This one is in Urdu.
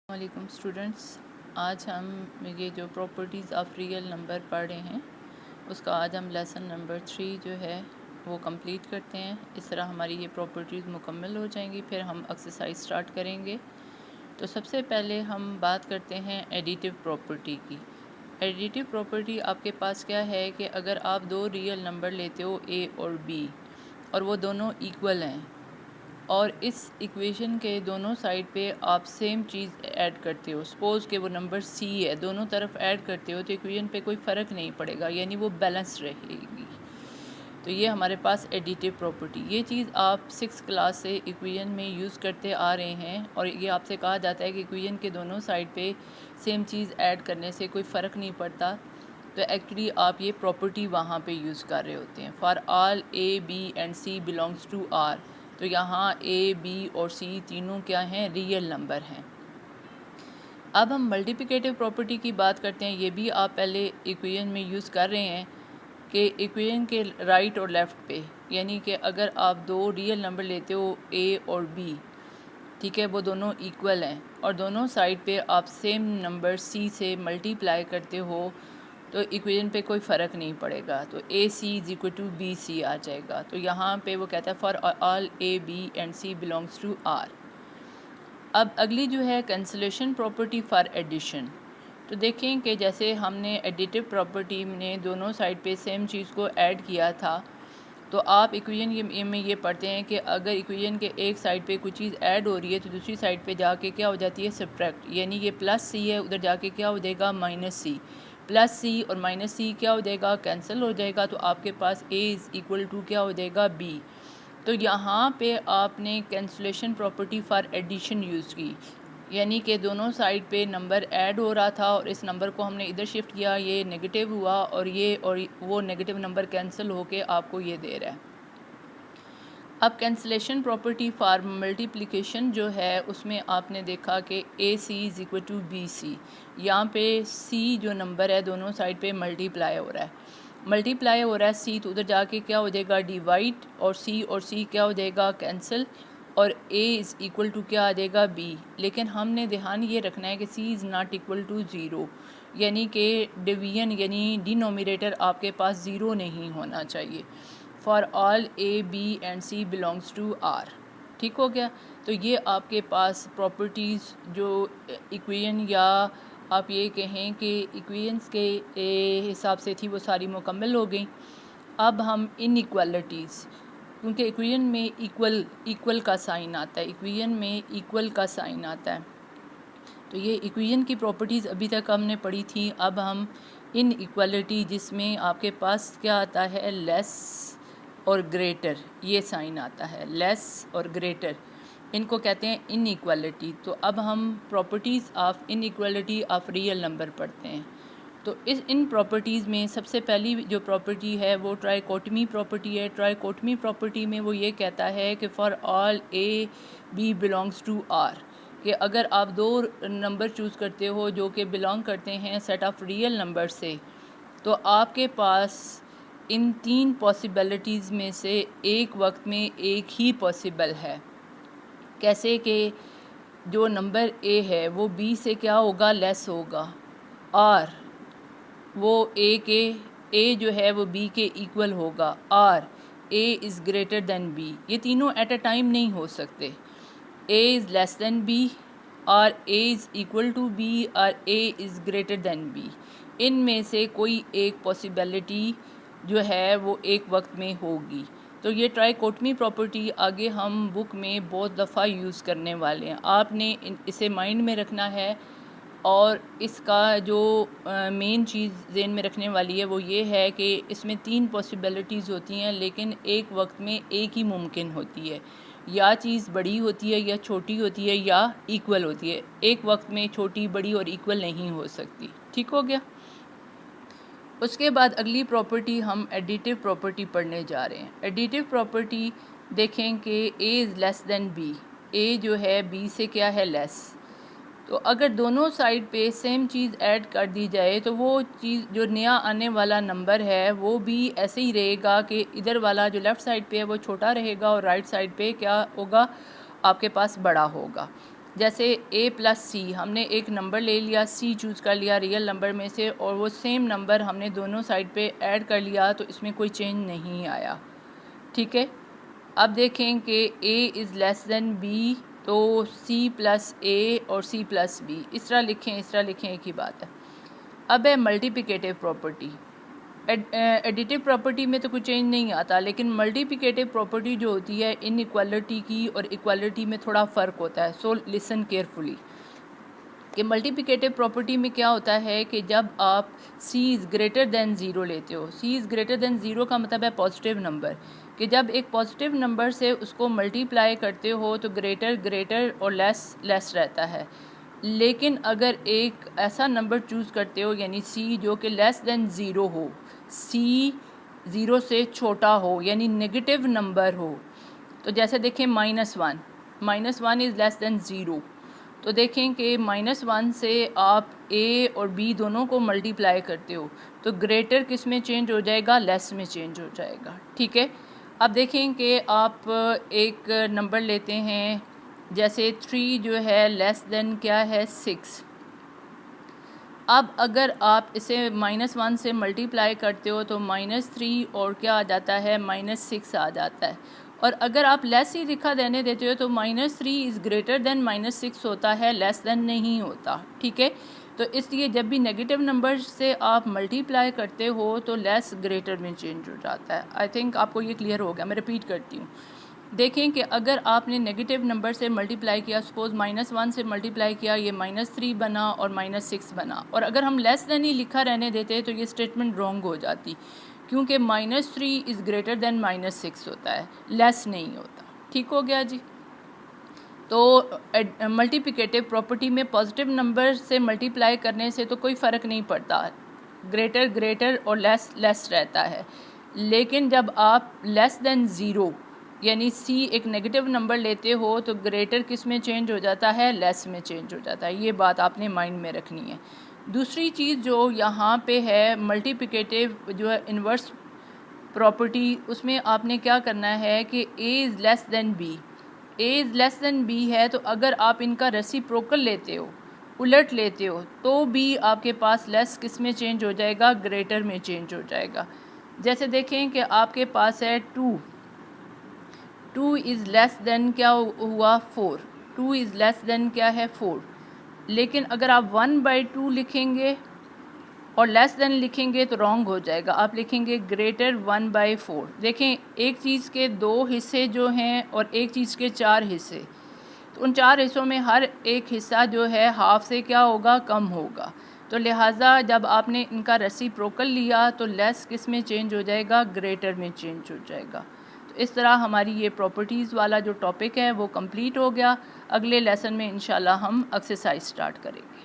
السلام علیکم اسٹوڈنٹس، آج ہم یہ جو پراپرٹیز آف ریئل نمبر پڑھ رہے ہیں اس کا آج ہم لیسن نمبر 3 جو ہے وہ کمپلیٹ کرتے ہیں۔ اس طرح ہماری یہ پراپرٹیز مکمل ہو جائیں گی، پھر ہم ایکسرسائز سٹارٹ کریں گے۔ تو سب سے پہلے ہم بات کرتے ہیں ایڈیٹیو پراپرٹی کی۔ ایڈیٹیو پراپرٹی آپ کے پاس کیا ہے کہ اگر آپ دو ریئل نمبر لیتے ہو اے اور بی اور وہ دونوں ایکول ہیں اور اس ایکویشن کے دونوں سائڈ پہ آپ سیم چیز ایڈ کرتے ہو، سپوز کہ وہ نمبر سی ہے، دونوں طرف ایڈ کرتے ہو تو ایکویشن پہ کوئی فرق نہیں پڑے گا، یعنی وہ بیلنس رہے گی۔ تو یہ ہمارے پاس ایڈیٹیو پراپرٹی، یہ چیز آپ 6 کلاس سے ایکویشن میں یوز کرتے آ رہے ہیں، اور یہ آپ سے کہا جاتا ہے کہ ایکویشن کے دونوں سائڈ پہ سیم چیز ایڈ کرنے سے کوئی فرق نہیں پڑتا، تو ایکچولی آپ یہ پراپرٹی وہاں پہ یوز کر رہے ہوتے ہیں۔ For all A B and C belongs to R, تو یہاں اے بی اور سی تینوں کیا ہیں؟ ریئل نمبر ہیں۔ اب ہم ملٹیپلیکیٹیو پراپرٹی کی بات کرتے ہیں، یہ بھی آپ پہلے ایکویشن میں یوز کر رہے ہیں کہ ایکویشن کے رائٹ اور لیفٹ پہ، یعنی کہ اگر آپ دو ریئل نمبر لیتے ہو اے اور بی، ٹھیک ہے، وہ دونوں ایکول ہیں اور دونوں سائڈ پہ آپ سیم نمبر سی سے ملٹیپلائی کرتے ہو تو ایکویشن پہ کوئی فرق نہیں پڑے گا، تو A C is equal to B C آ جائے گا۔ تو یہاں پہ وہ کہتا ہے for all A B and C belongs to R. اب اگلی جو ہے کینسلیشن پراپرٹی فار ایڈیشن، تو دیکھیں کہ جیسے ہم نے ایڈیٹیو پراپرٹی نے دونوں سائڈ پہ سیم چیز کو ایڈ کیا تھا، تو آپ ایکویشن میں یہ پڑھتے ہیں کہ اگر ایکویشن کے ایک سائڈ پہ کوئی چیز ایڈ ہو رہی ہے تو دوسری سائڈ پہ جا کے کیا ہو جاتی ہے؟ سبٹریکٹ، یعنی یہ پلس سی ہے، ادھر جا کے کیا ہو جائے گا؟ مائنس سی۔ پلس سی اور مائنس سی کیا ہو جائے گا؟ کینسل ہو جائے گا، تو آپ کے پاس اے از ایکول ٹو کیا ہو جائے گا؟ بی۔ تو یہاں پہ آپ نے cancellation property for addition use کی، یعنی کہ دونوں سائڈ پہ نمبر ایڈ ہو رہا تھا اور اس نمبر کو ہم نے ادھر شفٹ کیا، یہ نیگیٹو ہوا اور وہ نیگیٹو نمبر کینسل ہو کے آپ کو یہ دے رہا ہے۔ اب کینسلیشن پراپرٹی فار ملٹیپلیکیشن جو ہے اس میں آپ نے دیکھا کہ A C is equal to B C, یہاں پہ سی جو نمبر ہے دونوں سائڈ پہ ملٹیپلائی ہو رہا ہے، سی تو ادھر جا کے کیا ہو جائے گا؟ ڈیوائڈ، اور سی کیا ہو جائے گا؟ کینسل، اور اے از ایکول ٹو کیا آ جائے گا؟ بی۔ لیکن ہم نے دھیان یہ رکھنا ہے کہ C is not equal to zero, یعنی کہ ڈویژن یعنی ڈینومینیٹر آپ کے پاس زیرو نہیں ہونا چاہیے۔ For all A B and C belongs to R, ٹھیک ہو گیا؟ تو یہ آپ کے پاس پراپرٹیز جو ایکویشن یا آپ یہ کہیں کہ ایکویشنز کے حساب سے تھی وہ ساری مکمل ہو گئیں۔ اب ہم ان ایکوالٹیز، کیونکہ ایکویشن میں ایکول کا سائن آتا ہے، تو یہ ایکویشن کی پراپرٹیز ابھی تک ہم نے پڑھی تھی۔ اب ہم ان ایکوالٹی جس میں آپ کے پاس کیا آتا ہے؟ لیس اور گریٹر، یہ سائن آتا ہے، لیس اور گریٹر، ان کو کہتے ہیں ان ایکوالٹی۔ تو اب ہم properties of in equality of real number پڑھتے ہیں۔ تو ان پراپرٹیز میں سب سے پہلی جو پراپرٹی ہے وہ ٹرائیکوٹمی پراپرٹی ہے۔ ٹرائیکوٹمی پراپرٹی میں وہ یہ کہتا ہے کہ for all A B belongs to R, کہ اگر آپ دو نمبر چوز کرتے ہو جو کہ بلانگ کرتے ہیں سیٹ آف ریئل نمبر سے، تو آپ کے پاس ان تین پاسبلٹیز میں سے ایک وقت میں ایک ہی پاسبل ہے۔ کیسے کہ جو نمبر اے ہے وہ بی سے کیا ہوگا؟ لیس ہوگا، اور وہ اے جو ہے وہ بی کے ایکول ہوگا، اور اے از گریٹر دین بی۔ یہ تینوں ایٹ اے ٹائم نہیں ہو سکتے، اے از لیس دین بی، اور اے از ایکول ٹو بی، اور اے از گریٹر دین بی۔ ان میں سے کوئی ایک پاسبلٹی جو ہے وہ ایک وقت میں ہوگی۔ تو یہ ٹرائیکوٹمی پراپرٹی آگے ہم بک میں بہت دفعہ یوز کرنے والے ہیں، آپ نے اسے مائنڈ میں رکھنا ہے، اور اس کا جو مین چیز ذہن میں رکھنے والی ہے وہ یہ ہے کہ اس میں تین پاسبلٹیز ہوتی ہیں، لیکن ایک وقت میں ایک ہی ممکن ہوتی ہے، یا چیز بڑی ہوتی ہے یا چھوٹی ہوتی ہے یا ایکول ہوتی ہے، ایک وقت میں چھوٹی، بڑی اور ایکول نہیں ہو سکتی۔ ٹھیک ہو گیا؟ اس کے بعد اگلی پراپرٹی ہم ایڈیٹیو پراپرٹی پڑھنے جا رہے ہیں۔ ایڈیٹیو پراپرٹی دیکھیں کہ اے از لیس دین بی، اے جو ہے بی سے کیا ہے؟ لیس۔ تو اگر دونوں سائڈ پہ سیم چیز ایڈ کر دی جائے تو وہ چیز جو نیا آنے والا نمبر ہے وہ بھی ایسے ہی رہے گا کہ ادھر والا جو لیفٹ سائڈ پہ ہے وہ چھوٹا رہے گا اور رائٹ سائڈ پہ کیا ہوگا؟ آپ کے پاس بڑا ہوگا۔ جیسے اے پلس سی، ہم نے ایک نمبر لے لیا، سی چوز کر لیا ریئل نمبر میں سے، اور وہ سیم نمبر ہم نے دونوں سائڈ پہ ایڈ کر لیا تو اس میں کوئی چینج نہیں آیا، ٹھیک ہے۔ اب دیکھیں کہ اے از لیس دین بی، تو سی پلس اے اور سی پلس بی، اس طرح لکھیں ایک ہی بات ہے۔ اب ہے ملٹیپلیکیٹیو پراپرٹی۔ ایڈیٹیو پراپرٹی میں تو کوئی چینج نہیں آتا، لیکن ملٹیپلیکیٹیو پراپرٹی جو ہوتی ہے ان ایکوالٹی کی اور ایکوالٹی میں تھوڑا فرق ہوتا ہے، سو لسن کیئرفلی کہ ملٹیپلیکیٹیو پراپرٹی میں کیا ہوتا ہے کہ جب آپ سی از گریٹر دین زیرو لیتے ہو، سی از گریٹر دین زیرو کا مطلب ہے پازیٹیو نمبر، کہ جب ایک پازیٹیو نمبر سے اس کو ملٹیپلائی کرتے ہو تو گریٹر اور لیس رہتا ہے۔ لیکن اگر ایک ایسا نمبر چوز کرتے ہو یعنی سی جو کہ لیس دین زیرو ہو، سی زیرو سے چھوٹا ہو یعنی نگیٹیو نمبر ہو، تو جیسے دیکھیں minus one is less than zero, تو دیکھیں کہ مائنس ون سے آپ اے اور بی دونوں کو ملٹیپلائی کرتے ہو تو گریٹر کس میں چینج ہو جائے گا، لیس میں چینج ہو جائے گا، ٹھیک ہے۔ اب دیکھیں کہ آپ ایک نمبر لیتے ہیں جیسے 3 جو ہے لیس دین کیا ہے 6، اب اگر آپ اسے مائنس ون سے ملٹیپلائی کرتے ہو تو -3 اور کیا آ جاتا ہے -6 آ جاتا ہے، اور اگر آپ لیس ہی لکھا دینے دیتے ہو تو -3 از گریٹر دین -6 ہوتا ہے، لیس دین نہیں ہوتا، ٹھیک ہے۔ تو اس لیے جب بھی نیگیٹو نمبر سے آپ ملٹیپلائی کرتے ہو تو لیس گریٹر میں چینج ہو جاتا ہے۔ آئی تھنک آپ کو یہ کلیئر ہو گیا، میں ریپیٹ کرتی ہوں۔ دیکھیں کہ اگر آپ نے نیگیٹو نمبر سے ملٹیپلائی کیا، سپوز -1 سے ملٹیپلائی کیا، یہ -3 بنا اور -6 بنا، اور اگر ہم لیس دین ہی لکھا رہنے دیتے تو یہ اسٹیٹمنٹ رانگ ہو جاتی، کیونکہ -3 از گریٹر دین -6 ہوتا ہے، لیس نہیں ہوتا، ٹھیک ہو گیا جی۔ تو ملٹیپلیکیٹیو پراپرٹی میں پازیٹیو نمبر سے ملٹیپلائی کرنے سے تو کوئی فرق نہیں پڑتا، گریٹر اور لیس رہتا ہے، لیکن جب آپ لیس دین زیرو یعنی سی ایک نیگیٹو نمبر لیتے ہو تو گریٹر کس میں چینج ہو جاتا ہے، لیس میں چینج ہو جاتا ہے، یہ بات آپ نے مائنڈ میں رکھنی ہے۔ دوسری چیز جو یہاں پہ ہے ملٹیپلیکیٹیو جو ہے انورس پراپرٹی، اس میں آپ نے کیا کرنا ہے کہ اے از لیس دین be, a is less then be ہے تو اگر آپ ان کا ریسیپروکل لیتے ہو، الٹ لیتے ہو، تو بھی آپ کے پاس لیس کس میں چینج ہو جائے گا، گریٹر میں چینج ہو جائے گا۔ جیسے دیکھیں کہ آپ کے پاس ہے 2 از لیس دین کیا ہوا 4، 2 از لیس دین کیا ہے 4، لیکن اگر آپ 1/2 لکھیں گے اور لیس دین لکھیں گے تو رانگ ہو جائے گا، آپ لکھیں گے گریٹر 1/4۔ دیکھیں ایک چیز کے 2 حصے جو ہیں اور ایک چیز کے 4 حصے، تو ان 4 حصوں میں ہر ایک حصہ جو ہے ہاف سے کیا ہوگا، کم ہوگا، تو لہٰذا جب آپ نے ان کا ریسیپروکل لیا تو لیس کس میں چینج ہو جائے گا، گریٹر میں چینج ہو جائے گا۔ تو اس طرح ہماری یہ پراپرٹیز والا جو ٹاپک ہے وہ کمپلیٹ ہو گیا۔ اگلے لیسن میں انشاءاللہ ہم ایکسرسائز سٹارٹ کریں گے۔